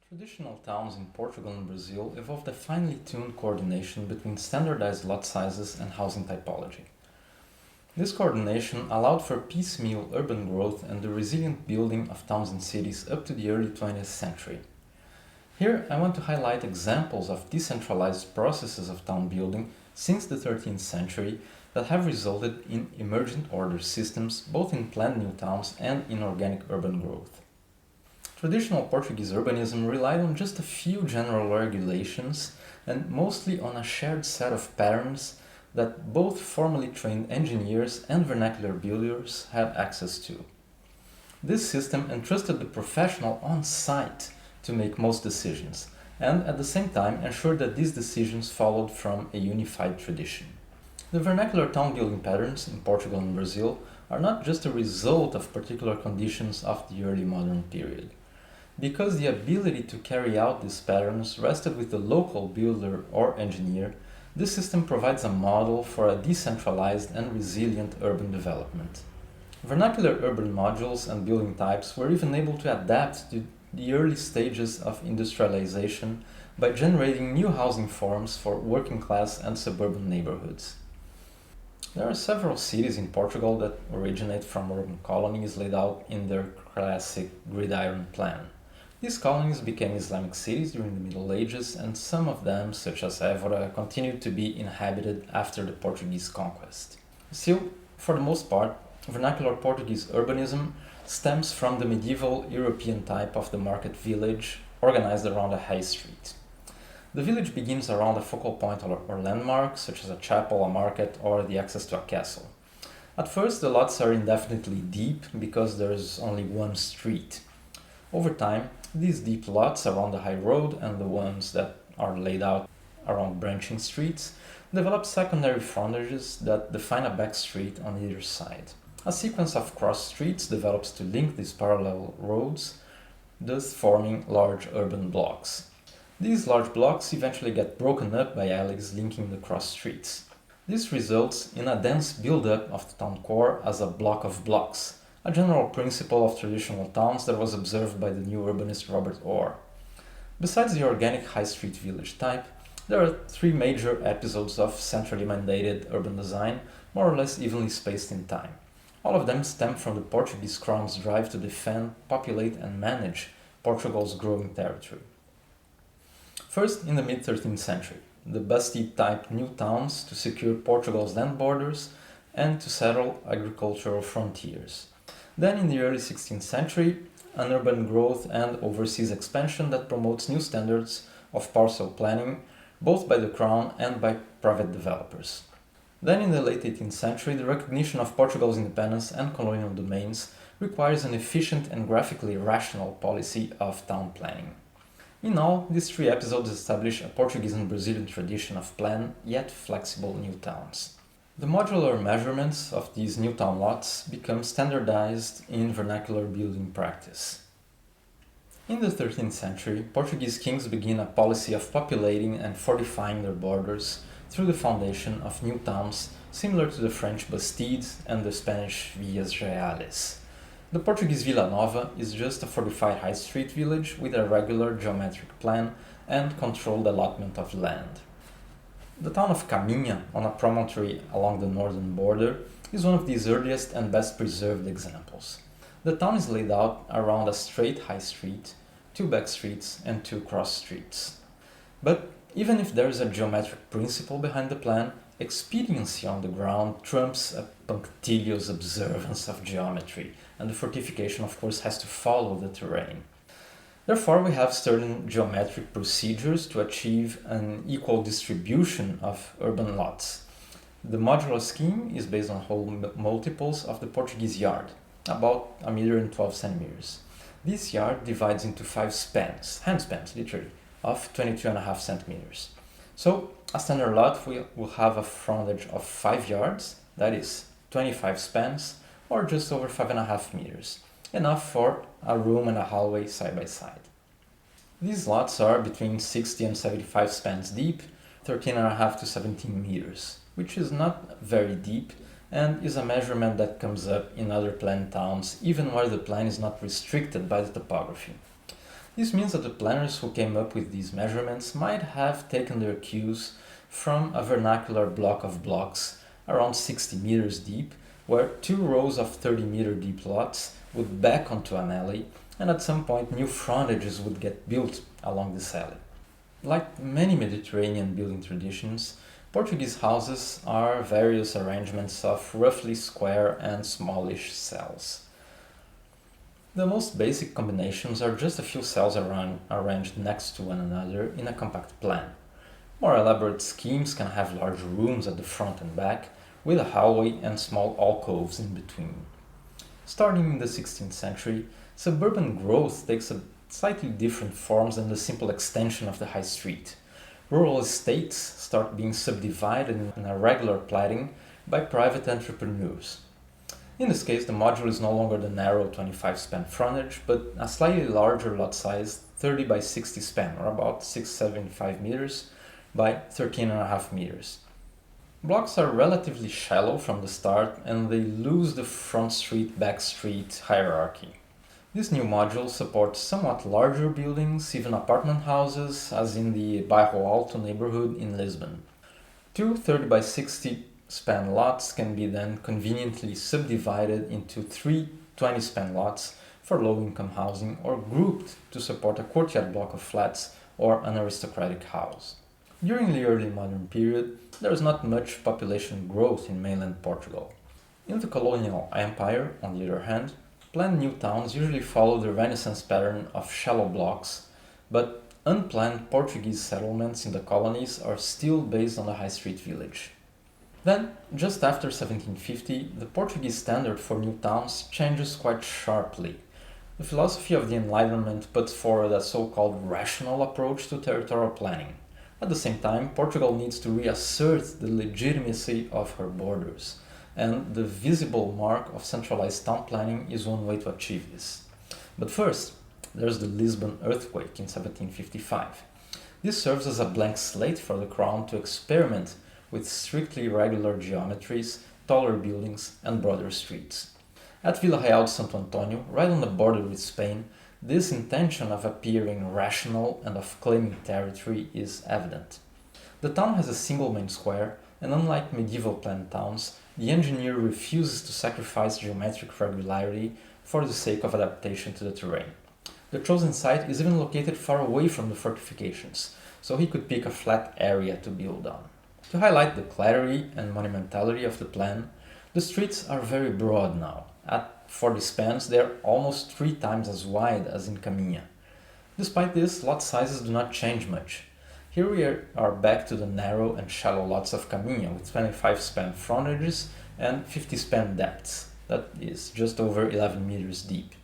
Traditional towns in Portugal and Brazil evolved a finely tuned coordination between standardized lot sizes and housing typology. This coordination allowed for piecemeal urban growth and the resilient building of towns and cities up to the early 20th century. Here, I want to highlight examples of decentralized processes of town building since the 13th century that have resulted in emergent order systems both in planned new towns and in organic urban growth. Traditional Portuguese urbanism relied on just a few general regulations and mostly on a shared set of patterns that both formally trained engineers and vernacular builders had access to. This system entrusted the professional on site to make most decisions, and at the same time ensured that these decisions followed from a unified tradition. The vernacular town building patterns in Portugal and Brazil are not just a result of particular conditions of the early modern period. Because the ability to carry out these patterns rested with the local builder or engineer, this system provides a model for a decentralized and resilient urban development. Vernacular urban modules and building types were even able to adapt to the early stages of industrialization by generating new housing forms for working class and suburban neighborhoods. There are several cities in Portugal that originate from urban colonies laid out in their classic gridiron plan. These colonies became Islamic cities during the Middle Ages, and some of them, such as Évora, continued to be inhabited after the Portuguese conquest. Still, for the most part, vernacular Portuguese urbanism stems from the medieval European type of the market village, organized around a high street. The village begins around a focal point or landmark, such as a chapel, a market, or the access to a castle. At first, the lots are indefinitely deep because there is only one street. Over time, these deep lots around the high road and the ones that are laid out around branching streets develop secondary frontages that define a back street on either side. A sequence of cross streets develops to link these parallel roads, thus forming large urban blocks. These large blocks eventually get broken up by alleys linking the cross streets. This results in a dense build-up of the town core as a block of blocks, a general principle of traditional towns that was observed by the new urbanist Robert Orr. Besides the organic high street village type, there are three major episodes of centrally mandated urban design, more or less evenly spaced in time. All of them stem from the Portuguese crown's drive to defend, populate and manage Portugal's growing territory. First, in the mid-13th century, the Bastide-type new towns to secure Portugal's land borders and to settle agricultural frontiers. Then in the early 16th century, an urban growth and overseas expansion that promotes new standards of parcel planning, both by the Crown and by private developers. Then in the late 18th century, the recognition of Portugal's independence and colonial domains requires an efficient and graphically rational policy of town planning. In all, these three episodes establish a Portuguese and Brazilian tradition of planned yet flexible new towns. The modular measurements of these new town lots become standardized in vernacular building practice. In the 13th century, Portuguese kings begin a policy of populating and fortifying their borders through the foundation of new towns similar to the French Bastides and the Spanish Villas Reales. The Portuguese Vila Nova is just a fortified high street village with a regular geometric plan and controlled allotment of land. The town of Caminha, on a promontory along the northern border, is one of these earliest and best preserved examples. The town is laid out around a straight high street, two back streets and two cross streets. But even if there is a geometric principle behind the plan, expediency on the ground trumps a punctilious observance of geometry, and the fortification of course has to follow the terrain. Therefore, we have certain geometric procedures to achieve an equal distribution of urban lots. The modular scheme is based on whole multiples of the Portuguese yard, about 1 meter and 12 centimeters. This yard divides into 5 spans, hand spans literally, of 22.5 centimeters. So, a standard lot will have a frontage of 5 yards, that is 25 spans, or just over 5.5 meters. Enough for a room and a hallway side by side. These lots are between 60 and 75 spans deep, 13.5 to 17 meters, which is not very deep and is a measurement that comes up in other planned towns even where the plan is not restricted by the topography. This means that the planners who came up with these measurements might have taken their cues from a vernacular block of blocks around 60 meters deep, where 2 rows of 30-meter deep lots would back onto an alley, and at some point new frontages would get built along this alley. Like many Mediterranean building traditions, Portuguese houses are various arrangements of roughly square and smallish cells. The most basic combinations are just a few cells arranged next to one another in a compact plan. More elaborate schemes can have large rooms at the front and back, with a hallway and small alcoves in between. Starting in the 16th century, suburban growth takes a slightly different forms than the simple extension of the high street. Rural estates start being subdivided in a regular platting by private entrepreneurs. In this case, the module is no longer the narrow 25-span frontage, but a slightly larger lot size, 30 by 60 span, or about 675 meters by 13.5 meters. Blocks are relatively shallow from the start, and they lose the front street, back street hierarchy. This new module supports somewhat larger buildings, even apartment houses, as in the Bairro Alto neighborhood in Lisbon. Two 30 by 60 span lots can be then conveniently subdivided into 3 20-span lots for low-income housing, or grouped to support a courtyard block of flats or an aristocratic house. During the early modern period, there is not much population growth in mainland Portugal. In the colonial empire, on the other hand, planned new towns usually follow the Renaissance pattern of shallow blocks, but unplanned Portuguese settlements in the colonies are still based on the high street village. Then, just after 1750, the Portuguese standard for new towns changes quite sharply. The philosophy of the Enlightenment puts forward a so-called rational approach to territorial planning. At the same time, Portugal needs to reassert the legitimacy of her borders, and the visible mark of centralized town planning is one way to achieve this. But first, there's the Lisbon Earthquake in 1755. This serves as a blank slate for the Crown to experiment with strictly regular geometries, taller buildings, and broader streets. At Vila Real de Santo Antonio, right on the border with Spain, this intention of appearing rational and of claiming territory is evident. The town has a single main square, and unlike medieval planned towns, the engineer refuses to sacrifice geometric regularity for the sake of adaptation to the terrain. The chosen site is even located far away from the fortifications, so he could pick a flat area to build on. To highlight the clarity and monumentality of the plan, the streets are very broad now. At 40 spans, they are almost 3 times as wide as in Caminha. Despite this, lot sizes do not change much. Here we are back to the narrow and shallow lots of Caminha with 25-span frontages and 50-span depths, that is just over 11 meters deep.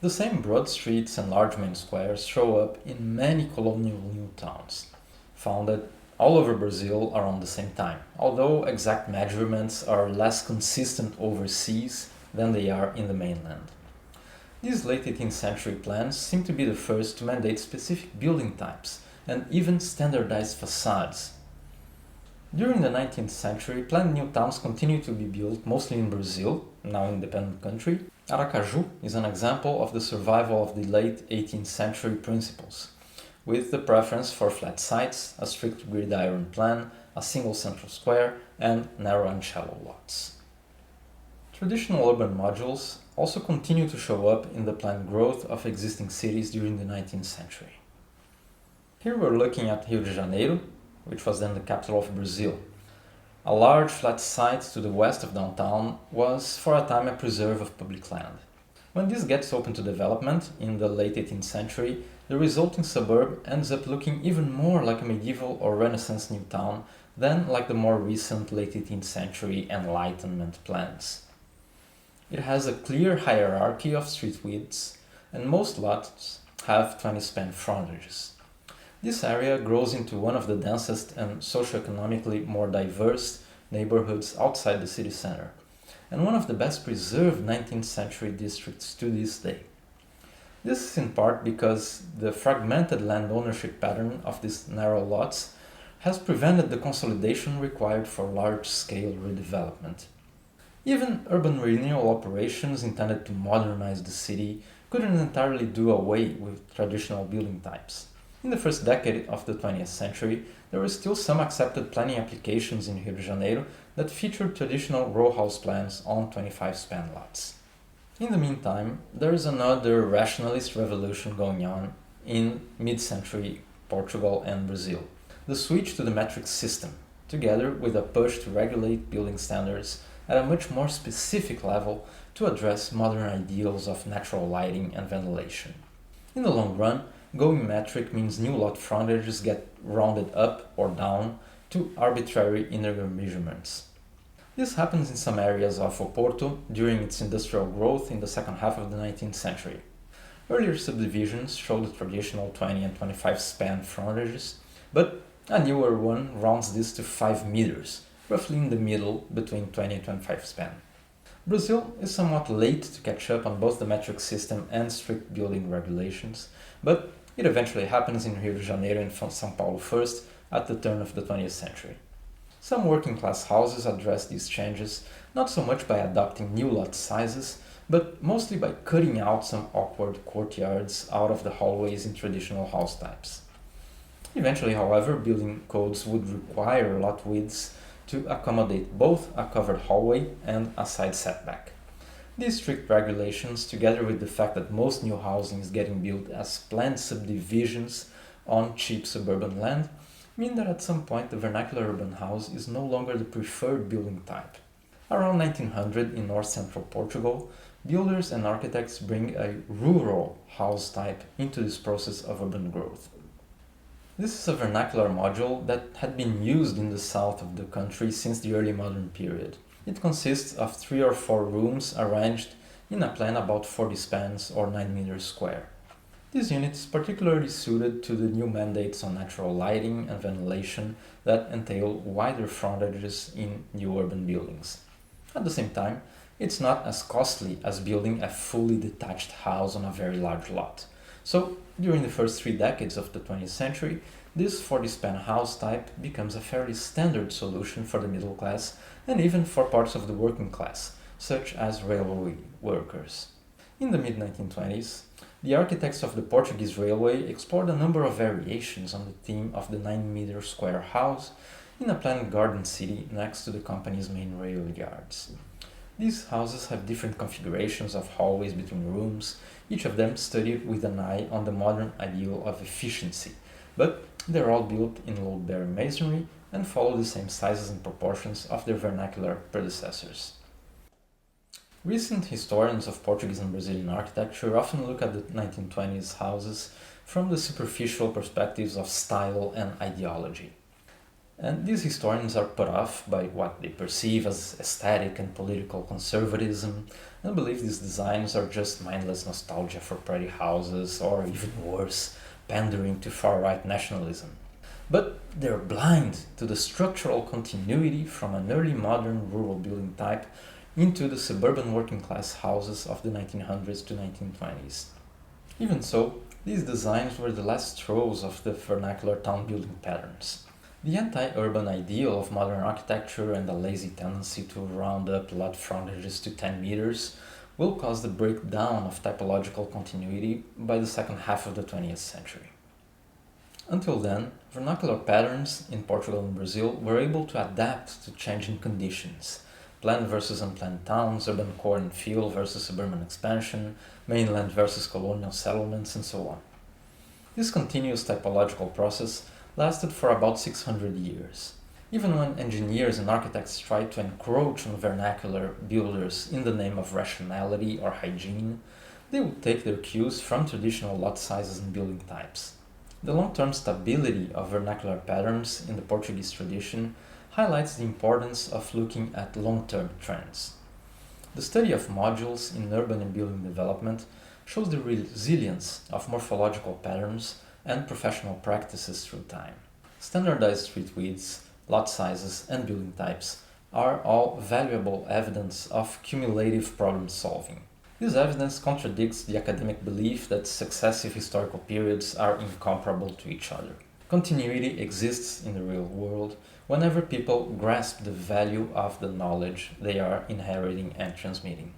The same broad streets and large main squares show up in many colonial new towns, founded all over Brazil around the same time, although exact measurements are less consistent overseas than they are in the mainland. These late 18th century plans seem to be the first to mandate specific building types and even standardized facades. During the 19th century, planned new towns continued to be built mostly in Brazil, now independent country. Aracaju is an example of the survival of the late 18th century principles, with the preference for flat sites, a strict gridiron plan, a single central square, and narrow and shallow lots. Traditional urban modules also continue to show up in the planned growth of existing cities during the 19th century. Here we're looking at Rio de Janeiro, which was then the capital of Brazil. A large flat site to the west of downtown was for a time a preserve of public land. When this gets open to development in the late 18th century, the resulting suburb ends up looking even more like a medieval or Renaissance new town than like the more recent late 18th century Enlightenment plans. It has a clear hierarchy of street widths, and most lots have 20-span frontages. This area grows into one of the densest and socioeconomically more diverse neighborhoods outside the city center, and one of the best preserved 19th century districts to this day. This is in part because the fragmented land ownership pattern of these narrow lots has prevented the consolidation required for large-scale redevelopment. Even urban renewal operations intended to modernize the city couldn't entirely do away with traditional building types. In the first decade of the 20th century, there were still some accepted planning applications in Rio de Janeiro that featured traditional row house plans on 25-span lots. In the meantime, there is another rationalist revolution going on in mid-century Portugal and Brazil, the switch to the metric system, together with a push to regulate building standards at a much more specific level to address modern ideals of natural lighting and ventilation. In the long run, going metric means new lot frontages get rounded up or down to arbitrary integer measurements. This happens in some areas of Oporto during its industrial growth in the second half of the 19th century. Earlier subdivisions show the traditional 20 and 25 span frontages, but a newer one rounds this to 5 meters, roughly in the middle between 20 and 25 span. Brazil is somewhat late to catch up on both the metric system and strict building regulations, but it eventually happens in Rio de Janeiro and São Paulo first at the turn of the 20th century. Some working-class houses address these changes not so much by adopting new lot sizes, but mostly by cutting out some awkward courtyards out of the hallways in traditional house types. Eventually, however, building codes would require lot widths to accommodate both a covered hallway and a side setback. These strict regulations, together with the fact that most new housing is getting built as planned subdivisions on cheap suburban land, mean that at some point the vernacular urban house is no longer the preferred building type. Around 1900 in north-central Portugal, builders and architects bring a rural house type into this process of urban growth. This is a vernacular module that had been used in the south of the country since the early modern period. It consists of 3 or 4 rooms arranged in a plan about 40 spans or 9 meters square. This unit is particularly suited to the new mandates on natural lighting and ventilation that entail wider frontages in new urban buildings. At the same time, it's not as costly as building a fully detached house on a very large lot. So, during the first 3 decades of the 20th century, this 40-span house type becomes a fairly standard solution for the middle class and even for parts of the working class, such as railway workers. In the mid-1920s, the architects of the Portuguese railway explored a number of variations on the theme of the 9-meter square house in a planned garden city next to the company's main rail yards. These houses have different configurations of hallways between rooms, each of them studied with an eye on the modern ideal of efficiency, but they're all built in load-bearing masonry and follow the same sizes and proportions of their vernacular predecessors. Recent historians of Portuguese and Brazilian architecture often look at the 1920s houses from the superficial perspectives of style and ideology. And these historians are put off by what they perceive as aesthetic and political conservatism and believe these designs are just mindless nostalgia for pretty houses or, even worse, pandering to far-right nationalism. But they're blind to the structural continuity from an early modern rural building type into the suburban working-class houses of the 1900s to 1920s. Even so, these designs were the last throes of the vernacular town building patterns. The anti-urban ideal of modern architecture and the lazy tendency to round up lot frontages to 10 meters will cause the breakdown of typological continuity by the second half of the 20th century. Until then, vernacular patterns in Portugal and Brazil were able to adapt to changing conditions. Planned versus unplanned towns, urban core and field versus suburban expansion, mainland versus colonial settlements, and so on. This continuous typological process lasted for about 600 years. Even when engineers and architects tried to encroach on vernacular builders in the name of rationality or hygiene, they would take their cues from traditional lot sizes and building types. The long-term stability of vernacular patterns in the Portuguese tradition highlights the importance of looking at long-term trends. The study of modules in urban and building development shows the resilience of morphological patterns and professional practices through time. Standardized street widths, lot sizes, and building types are all valuable evidence of cumulative problem solving. This evidence contradicts the academic belief that successive historical periods are incomparable to each other. Continuity exists in the real world, whenever people grasp the value of the knowledge they are inheriting and transmitting.